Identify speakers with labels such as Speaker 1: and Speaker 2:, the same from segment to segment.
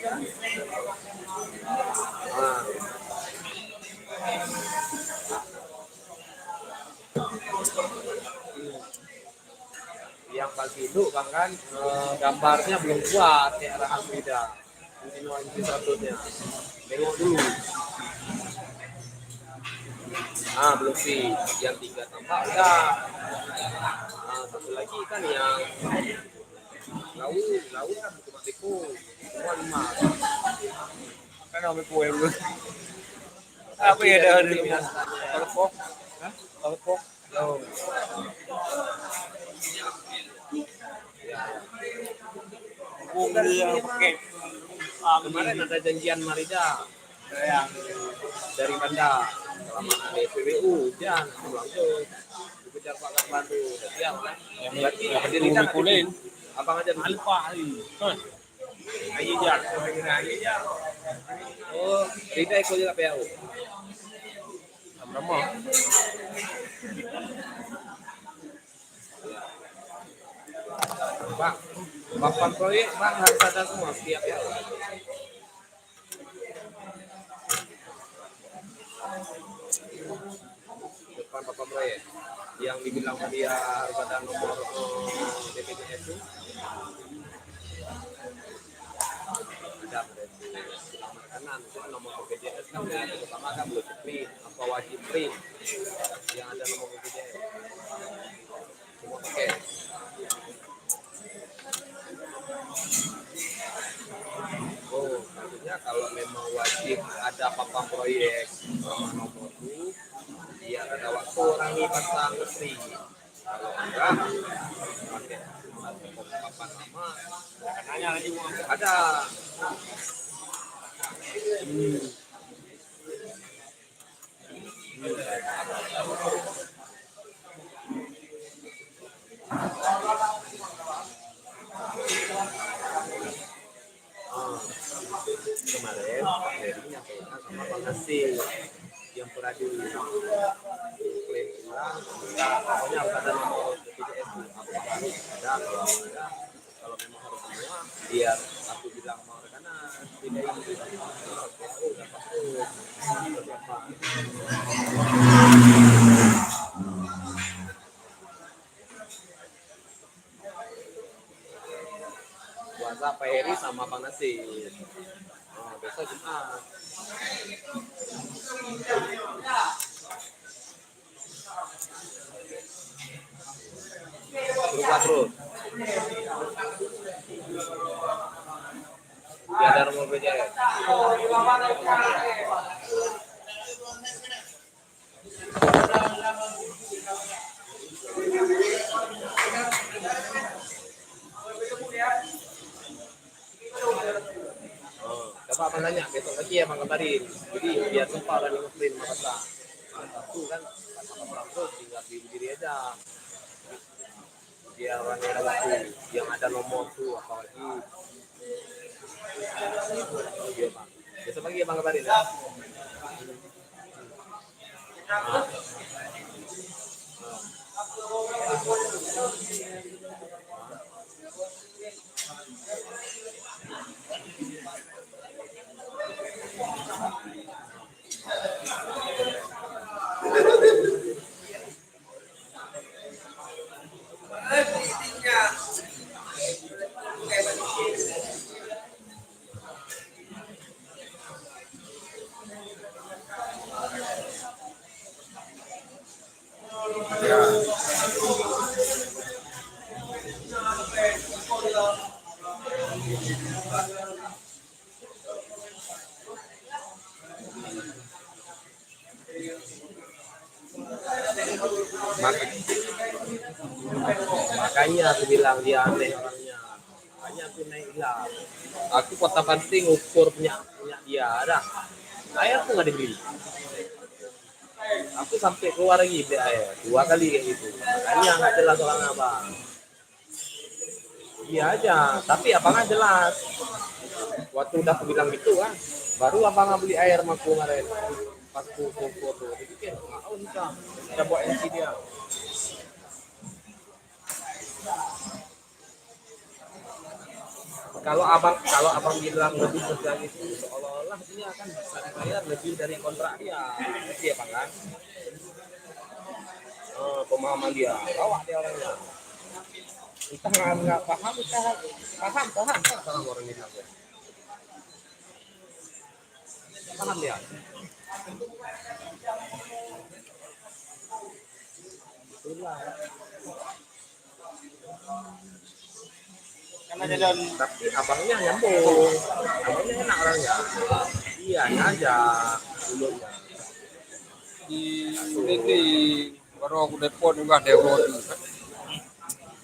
Speaker 1: Nah, yang pas itu bang kan gambarnya belum kuat kayak arah Afrida. Ini satunya. Tengok dulu. Belum sih. Yang 3 tambah udah. Satu lagi kan yang laut kan cuma tipu. Semua 5.
Speaker 2: Kan kami kue dulu. Apa ya dari telepon? Hah? Telepon? Oh. Dia pakai.
Speaker 1: Kemarin ada janjian Marida
Speaker 2: Yang
Speaker 1: dari Banda selama ada PBU dan langsung dikejar Pak Karlandu. Siap kan? Berarti
Speaker 2: berdiri kulin.
Speaker 1: abang aja dulu.
Speaker 2: Alfa. Ayo jar.
Speaker 1: Oh, Rida ikut juga PAU.
Speaker 2: Sama.
Speaker 1: Bang, papan proyek bang harus ada semua setiap ya. Depan papan proyek yang dibilang dia harus ada nomor BPJS itu ada makanan itu nomor BPJS kan yang pertama kan belum print apa wajib print yang ada nomor BPJS semua pakai. Oh, maksudnya kalau memang wajib ada papan proyek sama nomor itu, dia ada waktu orang ini pasang mesti. Kalau enggak, pakai papan lama.
Speaker 2: Katanya lagi mau
Speaker 1: Ada. Kemarin Heri nyampaikan sama Bang Hasil yang pernah diklaim ulang, pokoknya harus ada nomor BPJS apa harus ada kalau memang harus semua biar aku bilang sama rekanan tidak ini udah puasa Pak Heri sama Bang Nasir. Besok Jumat. Berubah terus. Dia ada nomor BPJS. Coba abang nanya besok lagi ya bang kabarin. Jadi biar sempat dan ngeprint masa satu kan sama terus tinggal diri aja. Dia orang yang ada waktu yang ada nomor tuh apalagi. Iya bang. Besok lagi ya bang kabarin ya. Makanya aku bilang dia aneh orangnya. Makanya aku naik hilang. Aku kota penting ukur punya dia ada. Air tuh nggak dibeli. Aku sampai keluar lagi beli air 2 kali kayak gitu. Makanya nggak jelas orang apa. Iya aja, tapi abang jelas. Waktu udah aku bilang gitu kan, baru abang beli air sama aku kemarin. Pas aku foto, jadi kan mau bisa. Udah buat NC dia. kalau abang bilang lebih kerja itu seolah-olah dia akan bisa bayar lebih dari kontrak dia, ngerti ya bang kan? Pemahaman dia, bawa dia orangnya. Entah nggak paham, entah paham salah orang ini. Paham ya? Itulah.
Speaker 2: Karena jalan
Speaker 1: Tapi abangnya nyambung, abangnya enak orangnya. Iya aja dulunya.
Speaker 3: Di ini baru aku telepon juga dewo juga.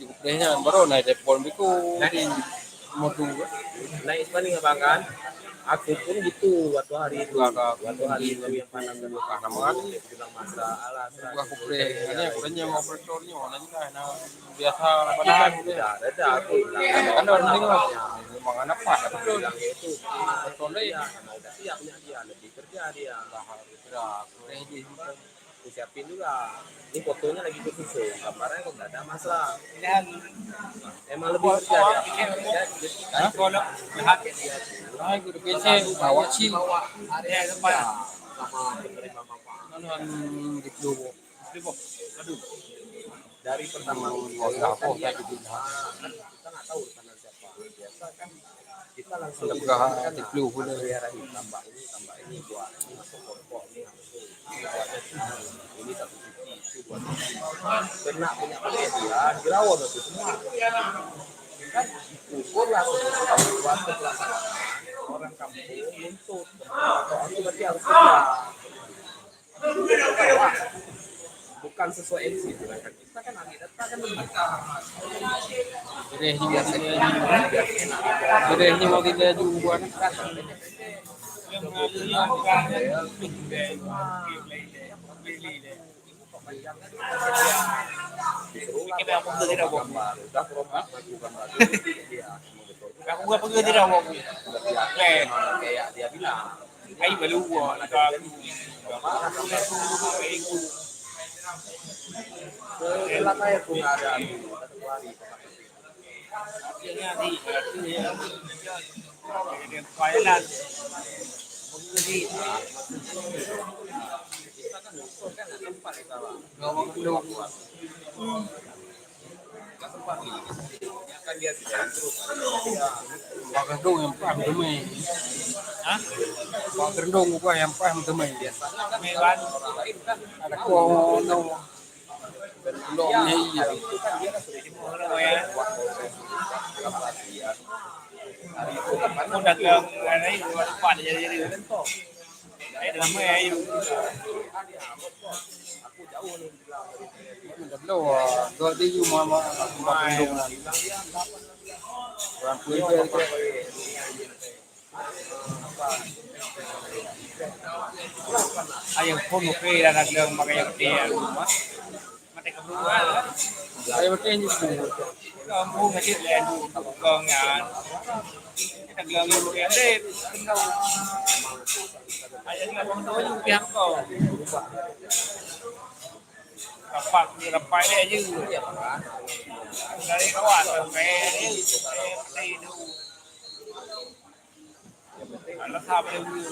Speaker 3: Cukup dehnya baru naik telepon itu di modu
Speaker 1: Naik Isbani abang kan? Aku pun gitu waktu hari itu yang panas dan
Speaker 3: karena banget
Speaker 1: bilang masalah
Speaker 3: gua aku ini aku tanya mau operatornya mana juga nah biasa padahal
Speaker 1: ada aku bilang
Speaker 3: kan orang ini memang anak apa
Speaker 1: bilang itu
Speaker 3: operatornya ya
Speaker 1: udah siap punya dia lebih kerja dia
Speaker 3: udah ready
Speaker 1: aku siapin juga ini fotonya lagi disusun gambarnya kok nggak ada masalah
Speaker 2: dan
Speaker 1: emang lebih kerja dia
Speaker 2: kan kalau lihat dia
Speaker 3: nah itu kece bawa sih
Speaker 2: area depan
Speaker 1: sama penerima manfaat
Speaker 3: kan gitu
Speaker 2: aduh
Speaker 1: dari pertama
Speaker 3: apa kayak gitu
Speaker 1: kita nggak tahu karena siapa biasa kan kita langsung
Speaker 3: ada pegahan di flu
Speaker 1: pelihara ini tambah ini buat ini masuk pokok ini masuk ini satu cuci itu buat kena punya dia dirawat itu semua kan ukur lah waktu pelaksanaan orang kampung nuntut atau itu berarti harus kerja bukan sesuai MC sedangkan kita kan ahli data kan
Speaker 3: Bedehnya mau kita juga
Speaker 1: kita aku beli dah gambar udah promak maju gambar
Speaker 2: aku gua pergi tidak mau
Speaker 1: kayak dia bilang
Speaker 2: ai balu gua
Speaker 1: setelah saya pun ada
Speaker 2: Thailand
Speaker 1: kan dia terus
Speaker 3: Pak Gendong yang paham temui.
Speaker 2: Hah?
Speaker 3: Pak Gendong gua yang paham temui.
Speaker 2: Mewan
Speaker 3: Ada kono. Belumnya iya.
Speaker 1: itu kan dia kan sudah dimulai
Speaker 2: ya
Speaker 1: hari itu kan
Speaker 2: aku dagang ini gua lupa jadi dalam ya
Speaker 1: aku jauh nih bilang
Speaker 3: Belum. Dua di rumah Pak Gendong. Orang tua
Speaker 2: ayam pun oke dan dagang pakai yang dia rumah mati kebutuhan
Speaker 3: saya bertanya juga.
Speaker 2: kampung aja lain dagangan dagang yang kayak deh tinggal ayam nggak mau tahu juga pihak kau rapat di rapat aja dari kawan sampai ini itu alat apa dulu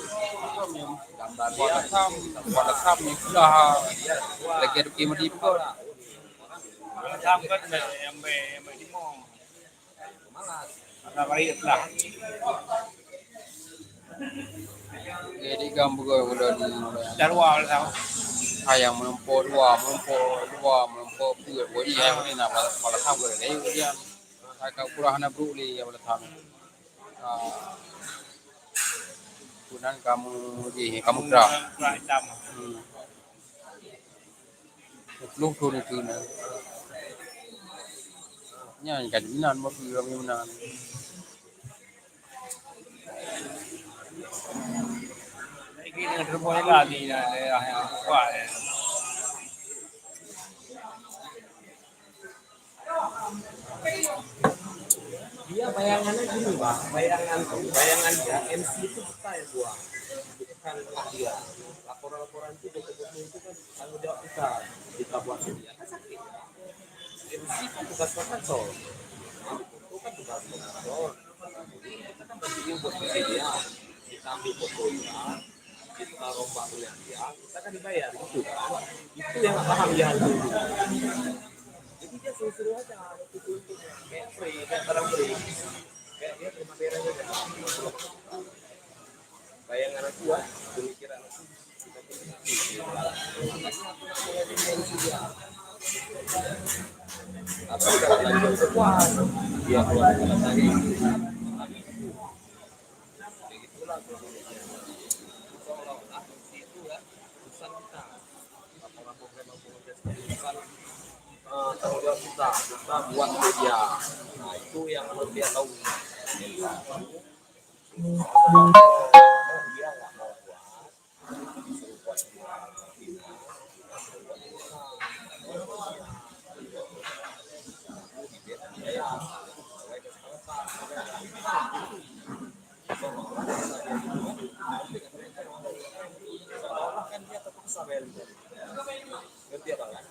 Speaker 3: Pada sam ni sudah lagi ada kima di pun.
Speaker 2: alat apa kan yang di mau ada kali lah
Speaker 3: Jadi gambar gue udah di
Speaker 2: darwal sama
Speaker 3: ayam menempuh dua buat bodi ayam ini nak pada sam gue ni kemudian agak kurang nak bro li pada sam. Kemudian kamu dah.
Speaker 2: kurang hitam
Speaker 3: Lu tu ni tu na. Nya kan minan mo tu kami minan.
Speaker 2: ini dengan rumahnya lagi daerah yang kuat
Speaker 1: dia bayangannya gini bang bayangan dia MC itu kita ya buang bukan dia laporan itu betul-betul itu kan tanggung jawab kita buat dia kan sakit MC kan tugas profesor itu kan tugas profesor kita kan pastinya buat dia, kita ambil fotonya, kita rombak punya dia, kita kan dibayar gitu kan. Itu yang nggak paham dia dulu. Jadi dia seru-seru aja, itu kayak free, kayak barang free, kayak dia terima beres aja. Bayangan aku ya, pemikiran aku. Apa udah lagi jauh sekuat, dia keluar dari lagi. Begitulah seolah-olah itu ya urusan kita. Laporan program urusan tanggung jawab kita buat media. Nah itu yang harus dia tahu. Dia nggak mau buat kan dia terpaksa ngerti apa kan?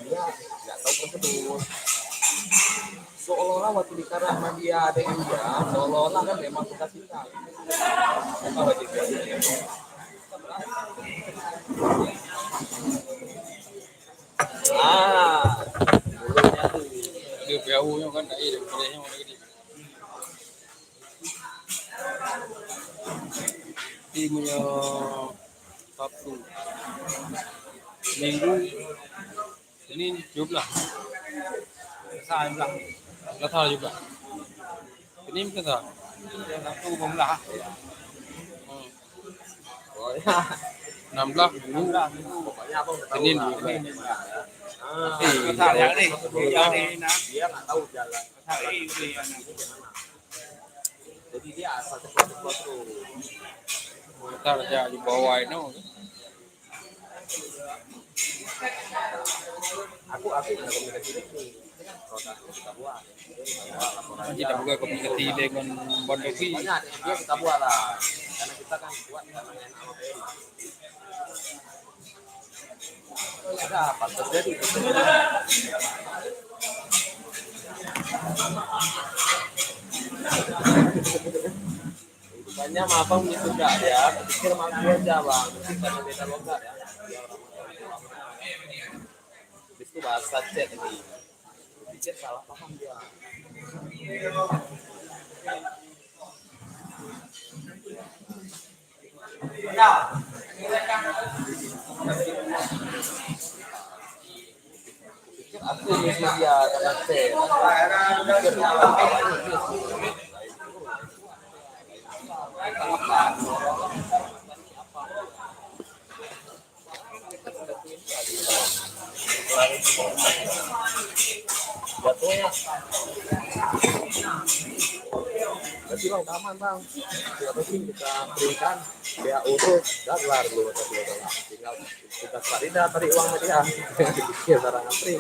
Speaker 1: Dia nggak tahu prosedur. Seolah-olah waktu bicara sama dia ada yang dia, seolah-olah kan memang kita kita. Apa wajib dia? Mulutnya tuh.
Speaker 3: Dia PAU-nya kan tak ada, kuliahnya mana gede. Ini punya Sabtu, Minggu, ini 12.
Speaker 2: Salah.
Speaker 3: Nggak tahu juga. Ini kita tahu.
Speaker 2: Dia satu belah.
Speaker 1: Oh ya,
Speaker 3: 16 Minggu,
Speaker 1: pokoknya apa udah tahu
Speaker 3: Senin
Speaker 1: lah.
Speaker 3: 12.
Speaker 2: Salah yang ni. Yang ni nak.
Speaker 1: Dia nggak tahu jalan.
Speaker 2: Salah ini yang
Speaker 1: Jadi dia asal cepat-cepat tuh.
Speaker 3: Kita kerja di bawah itu.
Speaker 1: Aku udah komunikasi ini. Produknya kita buat.
Speaker 3: Kita buka komunikasi dengan Bon Devi.
Speaker 1: Pokoknya dia kita buat lah. Karena kita kan buat karena enak sama BRI. Ada apa terjadi? Banyak mah abang gitu enggak ya, pikir sama aku aja bang, kita beda logat ya. Habis itu bahasa chat ini, pikir salah paham dia. Pikir aku ini dia karena chat, pikir jatuhnya berarti bang aman bang tidak penting kita berikan dia urus dan kelar dulu tinggal kita tarik uang sama dia dia barang free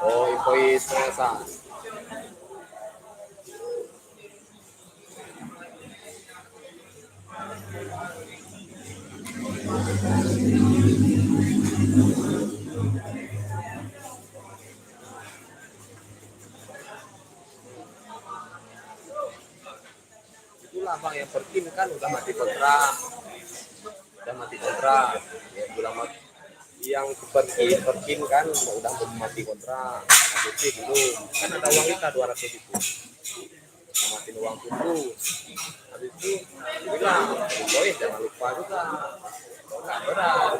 Speaker 1: oh invoice terasa itulah bang yang perkim kan udah mati kontrak ya bilang yang perkim kan udah mati kontrak tapi belum kan ada uang kita 200 itu mati uang putus habis itu bilang boy jangan lupa juga nggak berat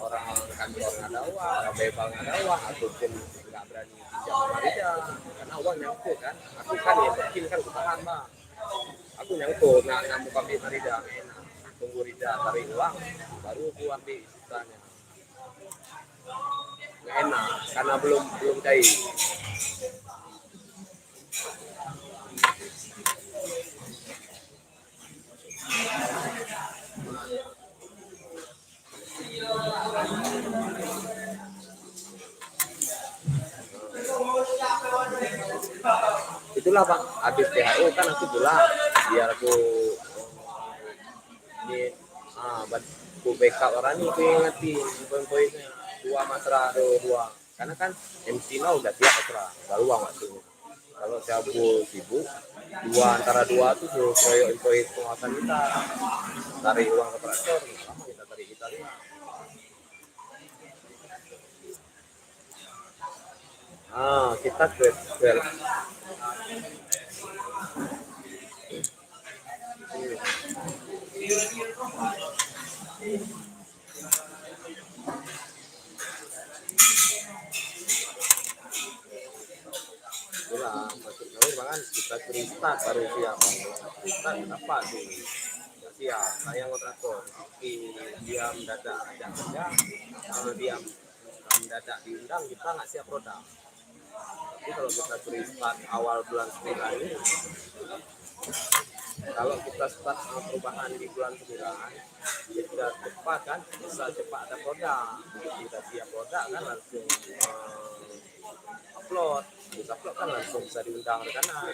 Speaker 1: orang kantor nggak ada uang, orang bebal nggak ada uang, ataupun nggak berani pinjam sama Rida karena uang nyangkut kan. Aku kan ya mungkin kan ketahan bang. Aku nyangkut nggak buka pintu Rida, enak. Tunggu Rida tarik uang, baru aku ambil sisanya. Nggak enak karena belum cair. Itulah bang, habis PHU kan aku pulang biar aku ini aku backup orang ini, aku ingetin poin-poinnya dua masra dua karena kan MC udah siap masra baru uang waktunya. Kalau cabut sibuk antara dua tuh proyek penguasaan kita tarik uang ke operator lama kita tarik Italia. Kita well. Itulah masuk jalur bahkan kita cerita baru siap. Kita apa tuh? Nggak siap. Saya kontraktor. Dia mendadak ajak kerja, dia mendadak diundang kita nggak siap produk. Tapi kalau kita start awal bulan 9 ini, kalau kita start perubahan di bulan 9, ya sudah cepat kan, bisa cepat ada produk. Kita siap produk kan langsung upload, bisa upload kan langsung bisa diundang rekanan.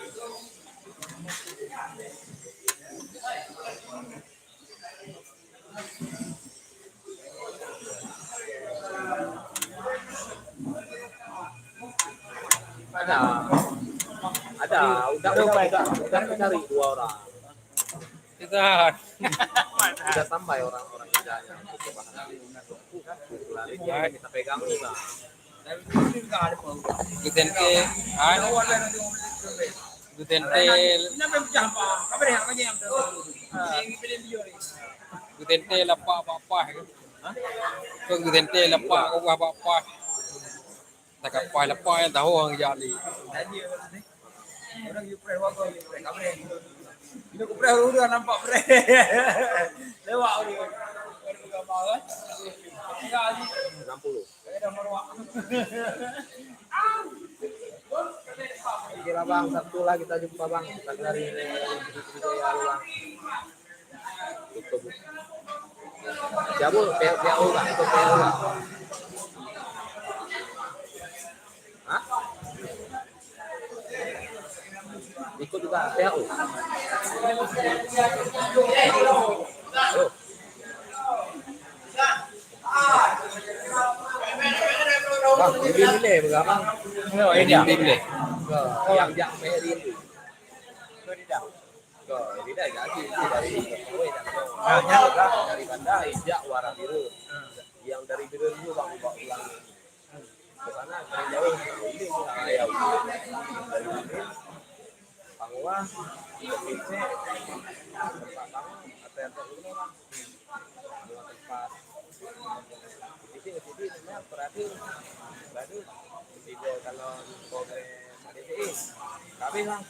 Speaker 1: Ada, udah cari 2 orang.
Speaker 3: Kita
Speaker 1: Udah sampai orang-orang kerjanya untuk bahan. Kita pegang nih bang.
Speaker 3: Gutente Gutente lapak apa ke Gutente lapak ko apa tak apa lapak yang tahu orang jadi
Speaker 2: Orang you pray wago you pray kamre. Ini ku pray udah nampak pray. Lewat dia. Baru buka banget. Enggak lagi
Speaker 1: 60.
Speaker 2: ada marwah.
Speaker 1: Oke lah bang, Sabtu lah kita jumpa bang. Kita dari Jaya bang. Tutup. Cabut PO bang, itu PO bang. Hah? Ikut juga PO. Ayo. Bang, ini berapa?
Speaker 3: ini tim deh
Speaker 1: Yang Mary itu. Ini dah jadi dari dari Banda Ijak warna biru. Yang dari biru itu bang bawa pulang ke sana dari jauh ini ya dari sini Pangwa ke PC tempat kamu atau dulu bang tempat di sini namanya berarti video kalau kongres ADCI kami bang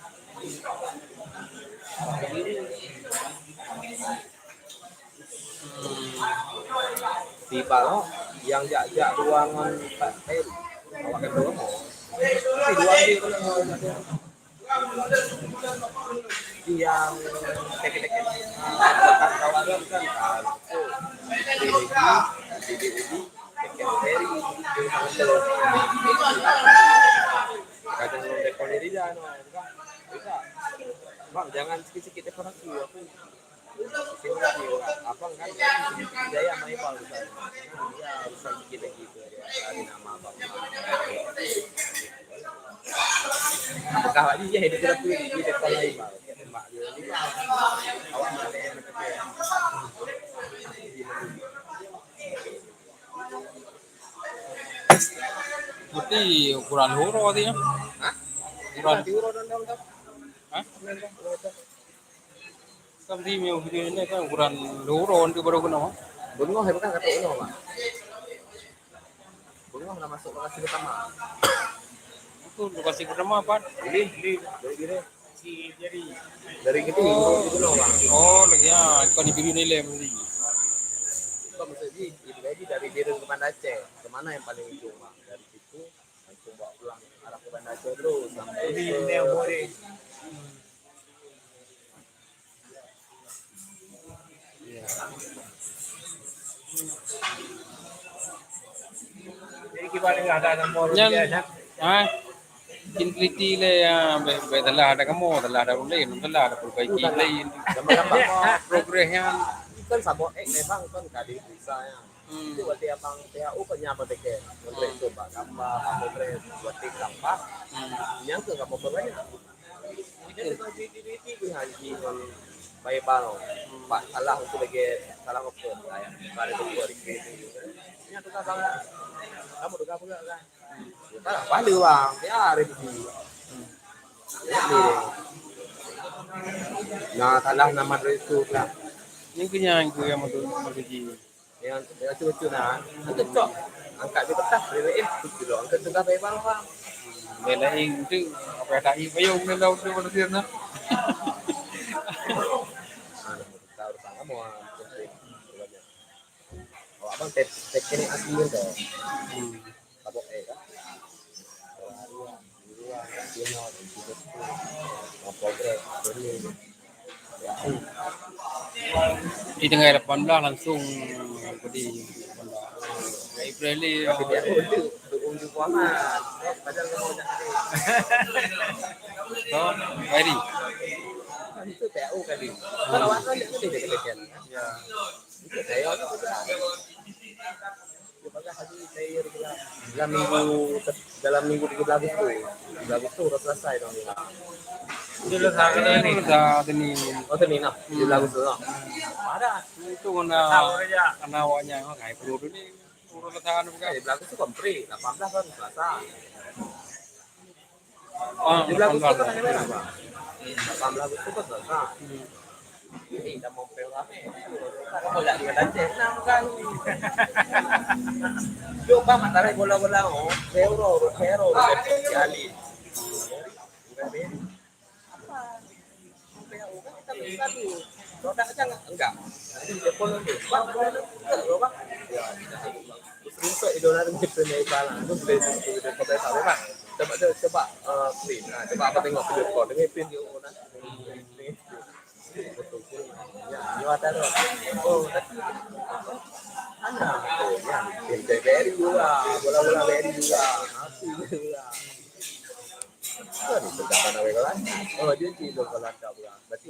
Speaker 1: di Palo yang jak ruangan Pak Heri awak kedua mau tapi dua di yang tek-tek kawan kan di Heri kadang mau dekor diri dah bisa bang jangan sikit-sikit dekorasi aku abang kan Jaya sama Ipal misalnya ya urusan sedikit gitu dari nama abang apakah lagi ya hidup kita tuh di depan Ipal tembak dia awak mana yang
Speaker 3: berarti ukuran huro dia
Speaker 1: hah
Speaker 3: ukuran
Speaker 1: huro dan daun
Speaker 3: hah kan di video ini kan ukuran huro itu baru kena
Speaker 1: bungo hebat kan kata uno pak Bengong udah masuk lokasi pertama.
Speaker 3: Itu lokasi pertama apa?
Speaker 1: Ini dari gini.
Speaker 2: Jadi
Speaker 1: Dari gitu itu loh bang.
Speaker 3: Oh, lagi ya, kau di video nilai berarti.
Speaker 1: Bang maksudnya ini dari Biren ke Banda Aceh. Kemana yang paling ujung bang? Dari situ langsung bawa pulang arah ke Banda Aceh terus sampai
Speaker 2: di
Speaker 1: ke
Speaker 2: Neobore.
Speaker 3: Iya.
Speaker 2: Jadi gimana nggak ada nomor
Speaker 3: Yan,
Speaker 2: dia?
Speaker 3: kin teliti le ya, be telah ada kamu, telah ada ulin, telah ada perbaiki lain.
Speaker 1: gambar-gambar
Speaker 3: Progresnya
Speaker 1: kan sabot memang kan kali bisa ya. Itu berarti abang PAU penyapa teke. Menteri itu pak gambar, menteri buat sampah. Yang ke kamu banyak. Ini kan di haji con bay bao. Pak salah untuk lagi salah apa kayak pada itu buat itu. Ini tuh bang. Kamu tuh kamu kan. Kita balik bang, ya revisi. Ini. Nah, salah nama itu lah.
Speaker 3: yung kanya ko yung magiging.
Speaker 1: Yang cucu nah, itu cok. Angkat di kertas, itu dulu. Angkat juga bay bang bang.
Speaker 3: Belaing itu apa tayo pa yung nalaw na wala siya na.
Speaker 1: Tahu sama mau kalau abang tek ini asli itu kabok kan
Speaker 3: Di tengah 18 langsung di April
Speaker 1: tapi dia unjuk kuaman padahal mau jadi
Speaker 3: so very
Speaker 1: itu PAU kali kalau apa itu deket-deket
Speaker 3: ya
Speaker 1: itu saya dalam minggu 13 Agustus udah selesai dong.
Speaker 2: Dulu sabi na
Speaker 3: ini
Speaker 2: ni.
Speaker 3: udah ini
Speaker 1: Oh Senin 13 Agustus. Ada.
Speaker 3: itu na anawanya kayak perlu ini urut letakan bukan
Speaker 1: 13 Agustus komplit, 18 kan Selasa.
Speaker 3: oh
Speaker 1: 17 Agustus kan
Speaker 3: 18
Speaker 1: hari merah, Bang. 18 Agustus kan Selasa. Ini udah mau rame. Kalau lihat di Aceh, nah kan. Coba matahari bola-bola oh, hero kali. Produk aja enggak. Jepun itu. Bang, enggak, Bang. Ya, untuk idola itu Nepal. Itu beli di kota Sarawak, Bang. Coba print. Nah, coba apa tengok video call dengan print di mana. Ya, nyata tuh. Oh, tapi ana ya, BRI juga, bola-bola BRI juga. Aku juga. Kan itu jangan nawe kan. Oh, dia tidak kalau berarti